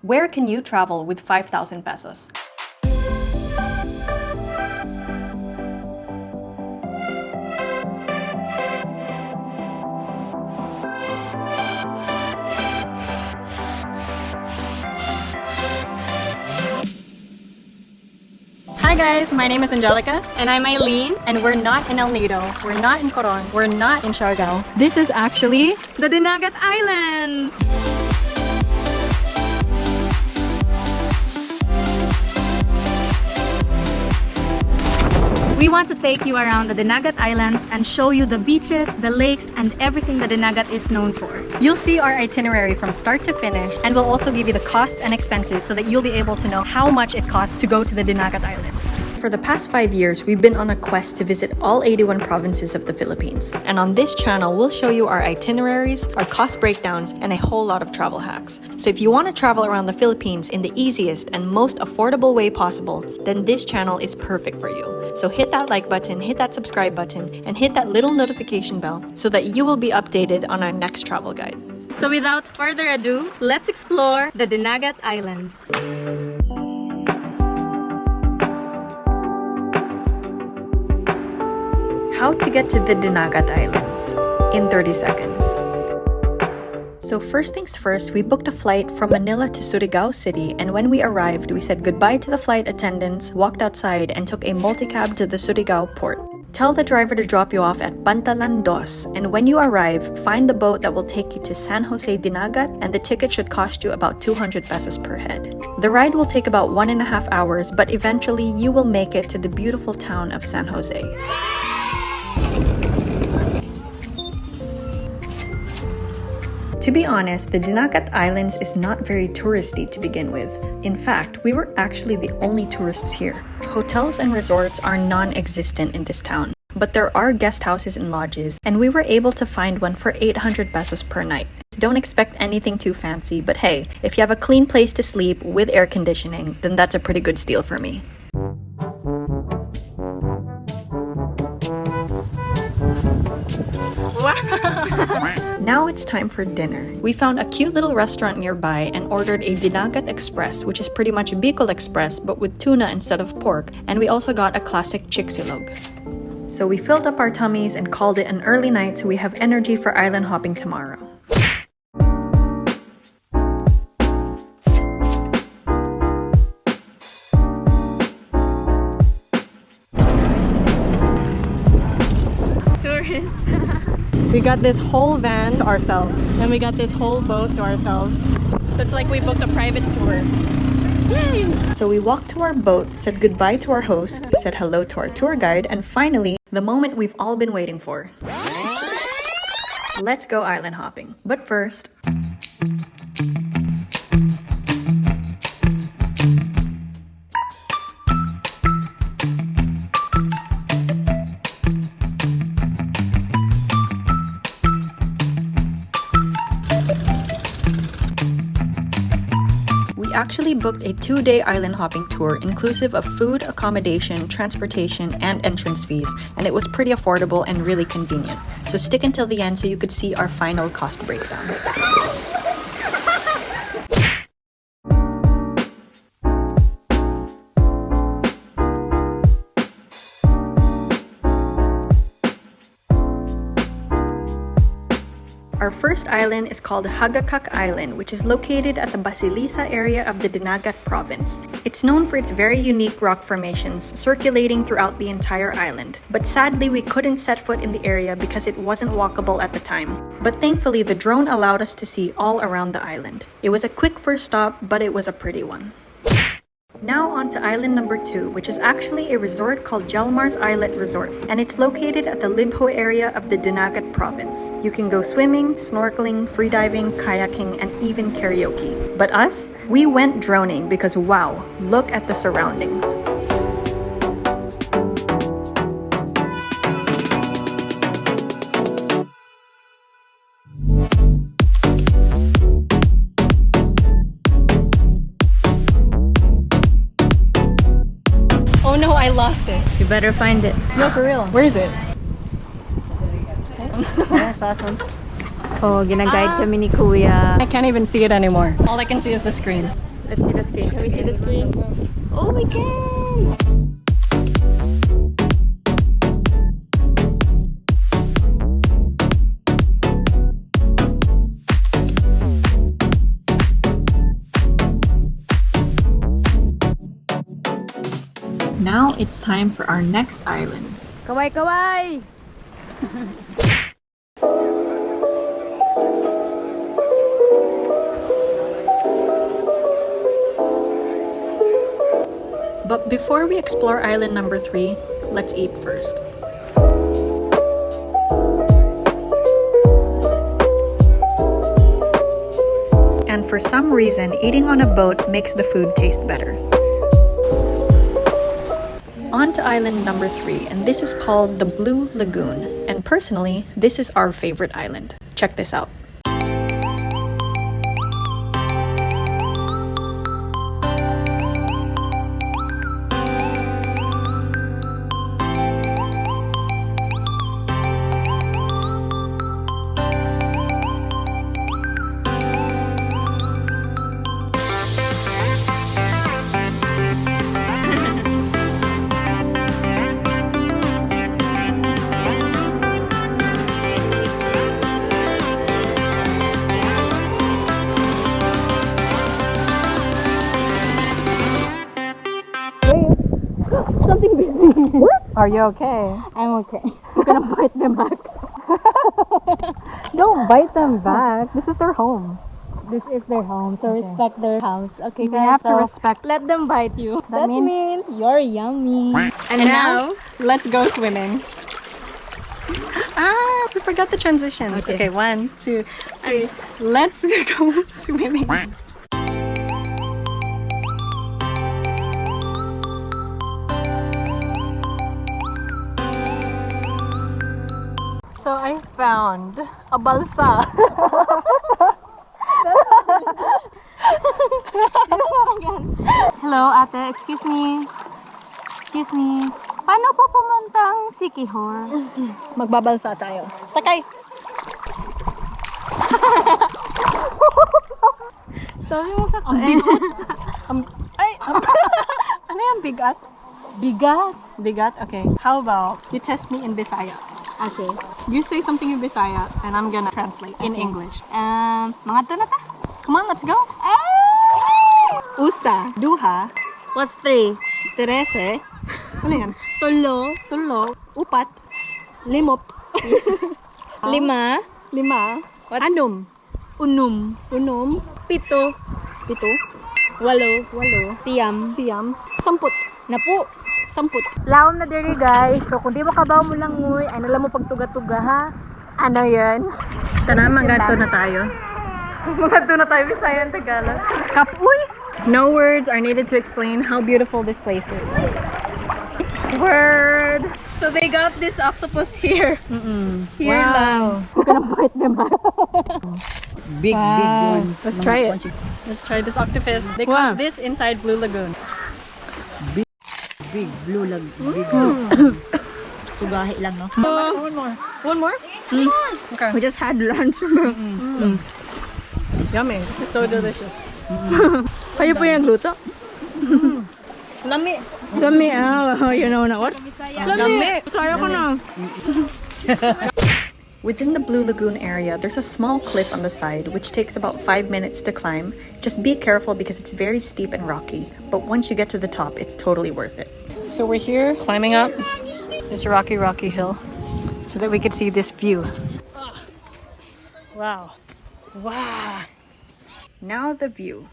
Where can you travel with 5,000 pesos? Hi guys, my name is Angelica. And I'm Aileen. And we're not in El Nido, we're not in Coron, we're not in Siargao. This is actually The Dinagat Islands! We want to take you around the Dinagat Islands and show you the beaches, the lakes, and everything the Dinagat is known for. You'll see our itinerary from start to finish, and we'll also give you the costs and expenses so that you'll be able to know how much it costs to go to the Dinagat Islands. For the past 5 years, we've been on a quest to visit all 81 provinces of the Philippines. And on this channel, we'll show you our itineraries, our cost breakdowns, and a whole lot of travel hacks. So if you want to travel around the Philippines in the easiest and most affordable way possible, then this channel is perfect for you. So hit that like button, hit that subscribe button, and hit that little notification bell so that you will be updated on our next travel guide. So without further ado, let's explore the Dinagat Islands. How to get to the Dinagat Islands in 30 seconds. So first things first, we booked a flight from Manila to Surigao City, and when we arrived, we said goodbye to the flight attendants, walked outside, and took a multicab to the Surigao port. Tell the driver to drop you off at Pantalan Dos, and when you arrive, find the boat that will take you to San Jose Dinagat, and the ticket should cost you about 200 pesos per head. The ride will take about 1.5 hours, but eventually you will make it to the beautiful town of San Jose. To be honest, the Dinagat Islands is not very touristy to begin with. In fact, we were actually the only tourists here. Hotels and resorts are non-existent in this town, but there are guest houses and lodges, and we were able to find one for 800 pesos per night. Don't expect anything too fancy, but hey, if you have a clean place to sleep with air conditioning, then that's a pretty good steal for me. Now it's time for dinner. We found a cute little restaurant nearby and ordered a Dinagat Express, which is pretty much Bicol Express but with tuna instead of pork, and we also got a classic chiksilog. So we filled up our tummies and called it an early night so we have energy for island hopping tomorrow. We got this whole van to ourselves, and we got this whole boat to ourselves. So it's like we booked a private tour. Yay! So we walked to our boat, said goodbye to our host, said hello to our tour guide, and finally, the moment we've all been waiting for. Let's go island hopping. But first... We actually booked a 2-day island hopping tour inclusive of food, accommodation, transportation, and entrance fees, and it was pretty affordable and really convenient. So stick until the end so you could see our final cost breakdown. Our first island is called Hagakak Island, which is located at the Basilisa area of the Dinagat province. It's known for its very unique rock formations circulating throughout the entire island. But sadly, we couldn't set foot in the area because it wasn't walkable at the time. But thankfully, the drone allowed us to see all around the island. It was a quick first stop, but it was a pretty one. Now on to island number 2, which is actually a resort called Jalmar's Islet Resort, and it's located at the Libho area of the Dinagat province. You can go swimming, snorkeling, freediving, kayaking, and even karaoke. But us? We went droning because wow, look at the surroundings. Oh no, I lost it. You better find it. No, for real. Where is it? Yes, last one. Oh, ginaguide kami ni Kuya. I can't even see it anymore. All I can see is the screen. Let's see the screen. Can we see the screen? Oh, we can! Now it's time for our next island. Kaway, kaway! But before we explore island number 3, let's eat first. And for some reason, eating on a boat makes the food taste better. On to island number 3, and this is called the Blue Lagoon. And personally, this is our favorite island. Check this out. Something busy. What? Are you okay? I'm okay. We're gonna bite them back. Don't bite them back. This is their home. This is their home, so respect their house. Okay, They guys, have to so respect. let them bite you. That means you're yummy. And now, let's go swimming. Ah, we forgot the transitions. Okay. Okay, 1, 2, 3. Let's go swimming. So I found a balsa. hello, ate. Excuse me. Excuse me. Paano po pumuntang Sikihor? Magbabalsa tayo. Sakay! Sabi mo sa Ang bigat. Ano yung bigat? Bigat. Bigat? Okay. How about you test me in Bisaya? Okay. You say something in Bisaya and I'm gonna translate in English. Mga to na ta? Come on, let's go. Ah! Usa, duha, What's 3? terese. Ano yan? Tulo. Tulo, upat, limop, 5. lima, What's- anum, Unum. unum, 7. pito, 8. walo, Siyam. siyam, samput, Napu. samput. Lawom na diri guys. So kung di mo kabaw mo lang nguy, ano lang mo pagtuga-tuga ha. Ano yun? Tara, magato na tayo. Mga na tayo Bisaya ang Tagalog. Kapuy! No words are needed to explain how beautiful this place is. Word. So they got this octopus here. Here lang. We're gonna bite them back. Big one. Let's try it. Let's try this octopus. They call this inside Blue Lagoon. Big blue lag. Big Tugahi lang, no? One more. One more? Okay. We just had lunch. Yummy. This is so delicious. Kayo po yung nagluto? Lami. Lami. You know na what? Lami. Kaya ko na. Within the Blue Lagoon area, there's a small cliff on the side which takes about 5 minutes to climb. Just be careful because it's very steep and rocky, but once you get to the top, it's totally worth it. So we're here climbing up this rocky hill so that we could see this view. Wow. Wow. Now the view.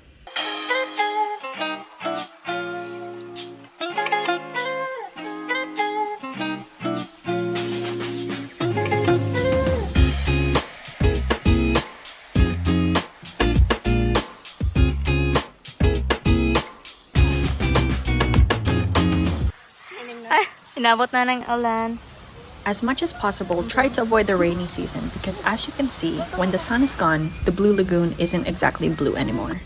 Inabot na ng ulan. As much as possible, try to avoid the rainy season because as you can see, when the sun is gone, the Blue Lagoon isn't exactly blue anymore.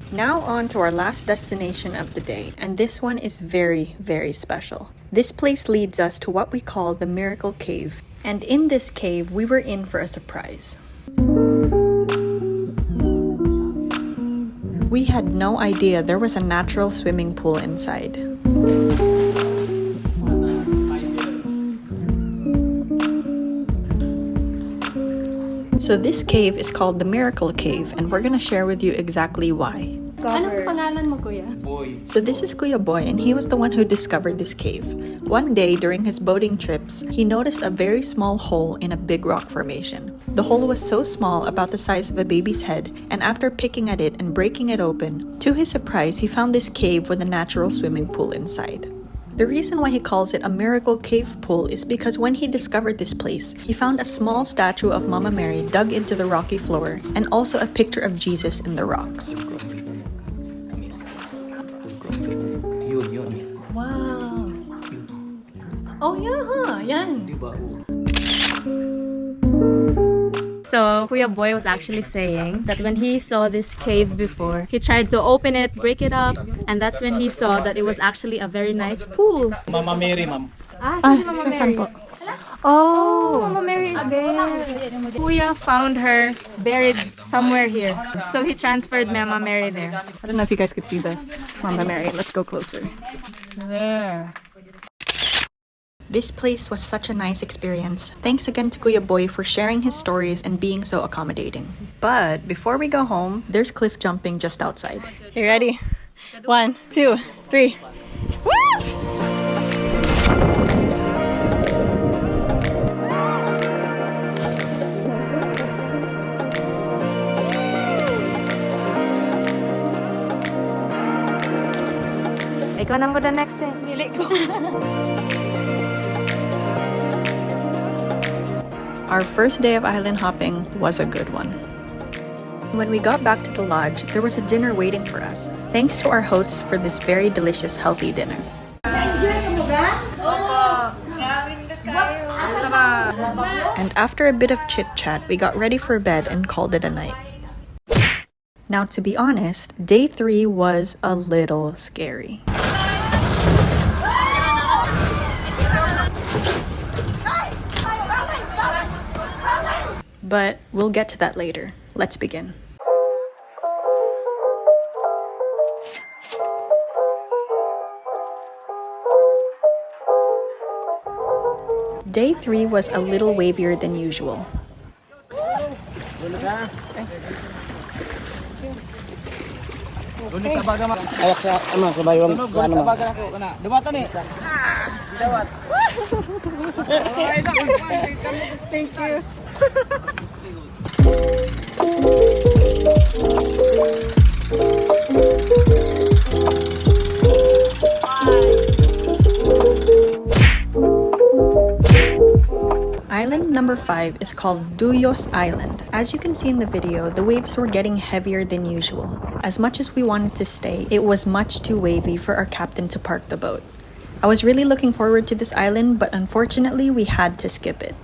Now on to our last destination of the day, and this one is very, very special. This place leads us to what we call the Miracle Cave, and in this cave, we were in for a surprise. We had no idea there was a natural swimming pool inside. So this cave is called the Miracle Cave, and we're gonna share with you exactly why. Anong pangalan mo, Kuya? Boy. So this is Kuya Boy, and he was the one who discovered this cave. One day during his boating trips, he noticed a very small hole in a big rock formation. The hole was so small, about the size of a baby's head, and after picking at it and breaking it open, to his surprise, he found this cave with a natural swimming pool inside. The reason why he calls it a miracle cave pool is because when he discovered this place, he found a small statue of Mama Mary dug into the rocky floor and also a picture of Jesus in the rocks. Wow. Oh yeah, huh? Yan. So, Kuya Boy was actually saying that when he saw this cave before, he tried to open it, break it up, and that's when he saw that it was actually a very nice pool. Mama Mary, ma'am. Si Mama Mary. Oh, Mama Mary is there. Kuya found her buried somewhere here. So he transferred Mama Mary there. I don't know if you guys could see the Mama Mary. Let's go closer. There. This place was such a nice experience. Thanks again to Kuya Boy for sharing his stories and being so accommodating. But before we go home, there's cliff jumping just outside. You ready? 1, 2, 3. Woo! Ikaw na mo the next time. Dili ko. Our first day of island hopping was a good one. When we got back to the lodge, there was a dinner waiting for us. Thanks to our hosts for this very delicious, healthy dinner. And after a bit of chit-chat, we got ready for bed and called it a night. Now, to be honest, day 3 was a little scary. But we'll get to that later. Let's begin. Day 3 was a little wavier than usual. Ayak sa ano sa bayong ano mo. Dumatan eh. Dawat. Thank you. Island number 5 is called Duyos Island. As you can see in the video, the waves were getting heavier than usual. As much as we wanted to stay, it was much too wavy for our captain to park the boat. I was really looking forward to this island, but unfortunately we had to skip it.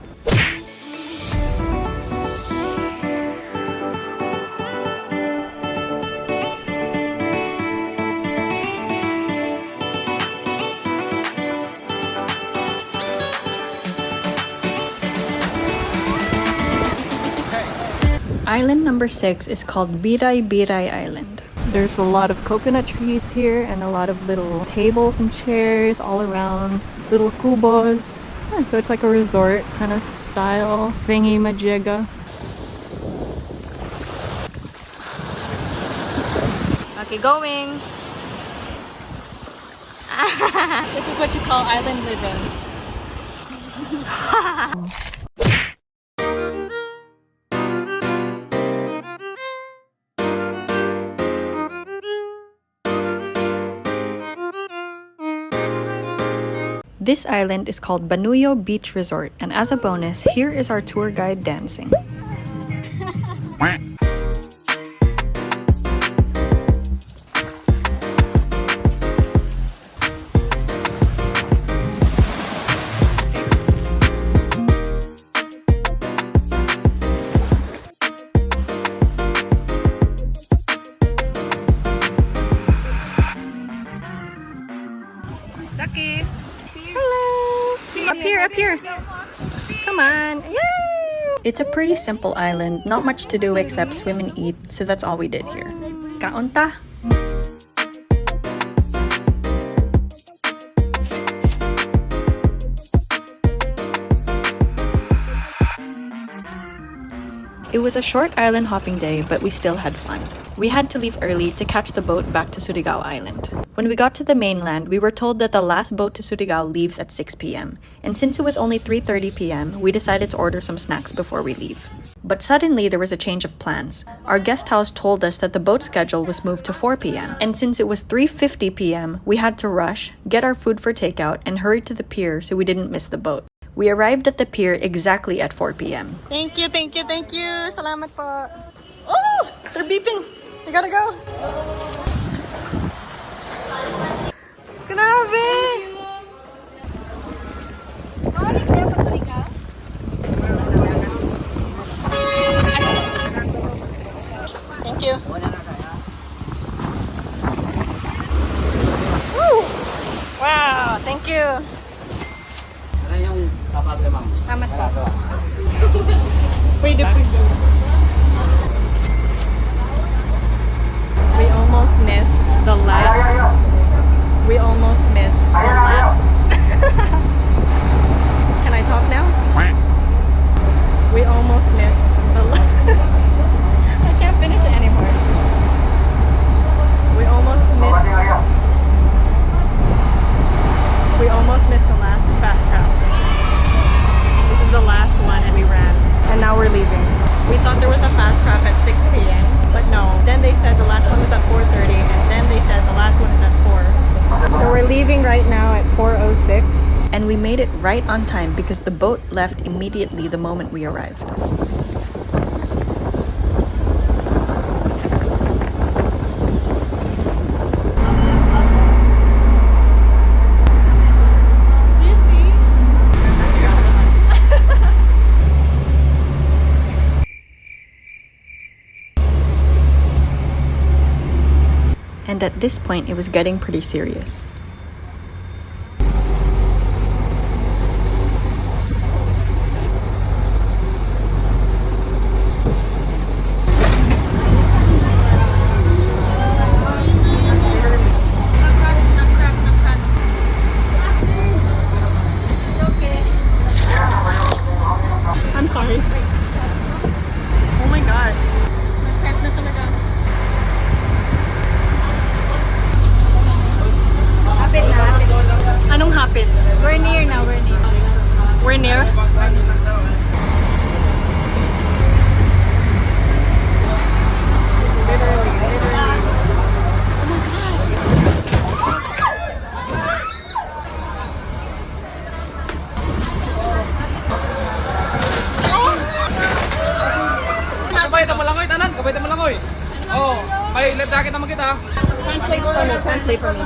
Island number 6 is called Biray Biray Island. There's a lot of coconut trees here and a lot of little tables and chairs all around, little kubos. Yeah, so it's like a resort kind of style thingy majigga. Okay, going. This is what you call island living. This island is called Banuyo Beach Resort, and as a bonus, here is our tour guide dancing. Up here. Come on. Yay! It's a pretty simple island, not much to do except swim and eat, so that's all we did here. Kaunta? It was a short island hopping day, but we still had fun. We had to leave early to catch the boat back to Surigao Island. When we got to the mainland, we were told that the last boat to Surigao leaves at 6 p.m. And since it was only 3:30 p.m., we decided to order some snacks before we leave. But suddenly there was a change of plans. Our guest house told us that the boat schedule was moved to 4 p.m. And since it was 3:50 p.m., we had to rush, get our food for takeout, and hurry to the pier so we didn't miss the boat. We arrived at the pier exactly at 4 p.m. Thank you, thank you, thank you. Salamat po. Oh, they're beeping. You gotta go. Grabe! Thank you. Woo! Wow, thank you. Ano yung kapable, ma'am? Salamat po. Pwede. We almost missed the last. We almost missed the last. Can I talk now? We almost missed the last. I can't finish it anymore. We almost missed the last fast craft. This is the last one and we ran. And now we're leaving. We thought there was a fast craft at 6 p.m. But no. Then they said the last one was at 4:30 and then they said the last one is at 4. So we're leaving right now at 4:06. And we made it right on time because the boat left immediately the moment we arrived. And at this point, it was getting pretty serious. I'm sorry. Oh my gosh. Anong hapit? We're near now, we're near. We're near? Kabay mo langoy, tanan. Kabay mo langoy. Oh, may left jacket naman kita. Translate for me, translate for me.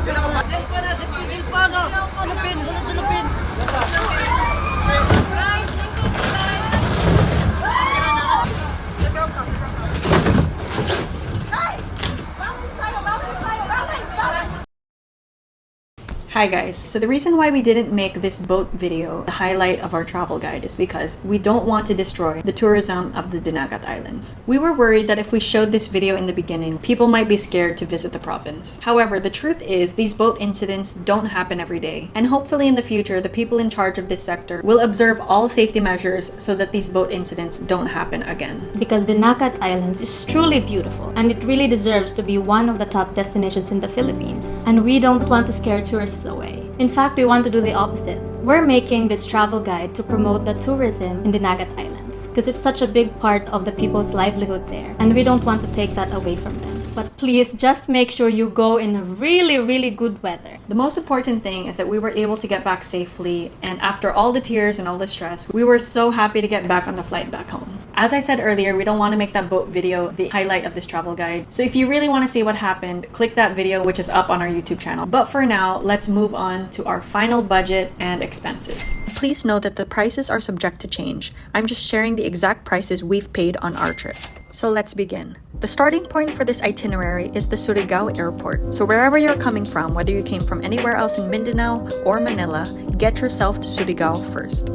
Hi guys, so the reason why we didn't make this boat video the highlight of our travel guide is because we don't want to destroy the tourism of the Dinagat Islands. We were worried that if we showed this video in the beginning, people might be scared to visit the province. However, the truth is these boat incidents don't happen every day, and hopefully in the future the people in charge of this sector will observe all safety measures so that these boat incidents don't happen again. Because Dinagat Islands is truly beautiful and it really deserves to be one of the top destinations in the Philippines. And we don't want to scare tourists away. In fact, we want to do the opposite. We're making this travel guide to promote the tourism in Dinagat Islands because it's such a big part of the people's livelihood there and we don't want to take that away from them. But please just make sure you go in really good weather. The most important thing is that we were able to get back safely, and after all the tears and all the stress, we were so happy to get back on the flight back home. As I said earlier, we don't want to make that boat video the highlight of this travel guide. So if you really want to see what happened, click that video which is up on our YouTube channel. But for now, let's move on to our final budget and expenses. Please note that the prices are subject to change. I'm just sharing the exact prices we've paid on our trip. So let's begin. The starting point for this itinerary is the Surigao Airport. So wherever you're coming from, whether you came from anywhere else in Mindanao or Manila, get yourself to Surigao first.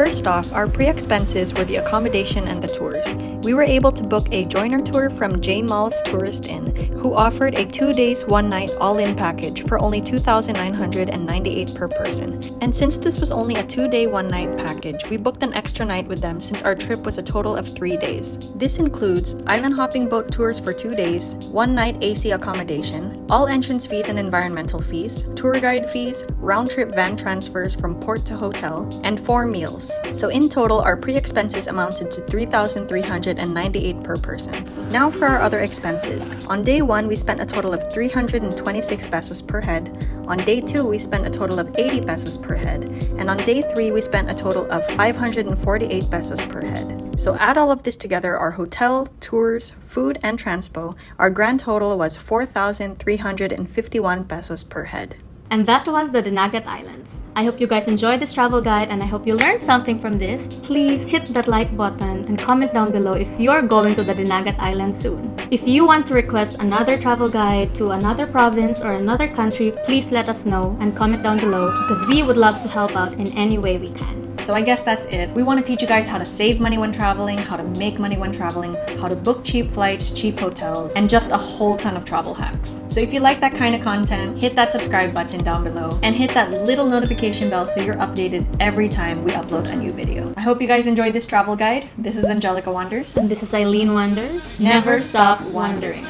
First off, our pre-expenses were the accommodation and the tours. We were able to book a joiner tour from J Mall's Tourist Inn, who offered a 2 days, 1 night all-in package for only $2,998 per person. And since this was only a 2-day, 1-night package, we booked an extra night with them since our trip was a total of 3 days. This includes island hopping boat tours for 2 days, 1 night AC accommodation, all entrance fees and environmental fees, tour guide fees, round-trip van transfers from port to hotel, and 4 meals. So in total, our pre-expenses amounted to $3,398 per person. Now for our other expenses. On day 1, we spent a total of 326 pesos per head. On day 2, we spent a total of 80 pesos per head. And on day 3, we spent a total of 548 pesos per head. So add all of this together, our hotel, tours, food, and transpo, our grand total was 4,351 pesos per head. And that was the Dinagat Islands. I hope you guys enjoyed this travel guide and I hope you learned something from this. Please hit that like button and comment down below if you're going to the Dinagat Islands soon. If you want to request another travel guide to another province or another country, please let us know and comment down below because we would love to help out in any way we can. So I guess that's it. We want to teach you guys how to save money when traveling, how to make money when traveling, how to book cheap flights, cheap hotels, and just a whole ton of travel hacks. So if you like that kind of content, hit that subscribe button down below and hit that little notification bell so you're updated every time we upload a new video. I hope you guys enjoyed this travel guide. This is Angelica Wonders. And this is Aileen Wonders. Never stop wondering.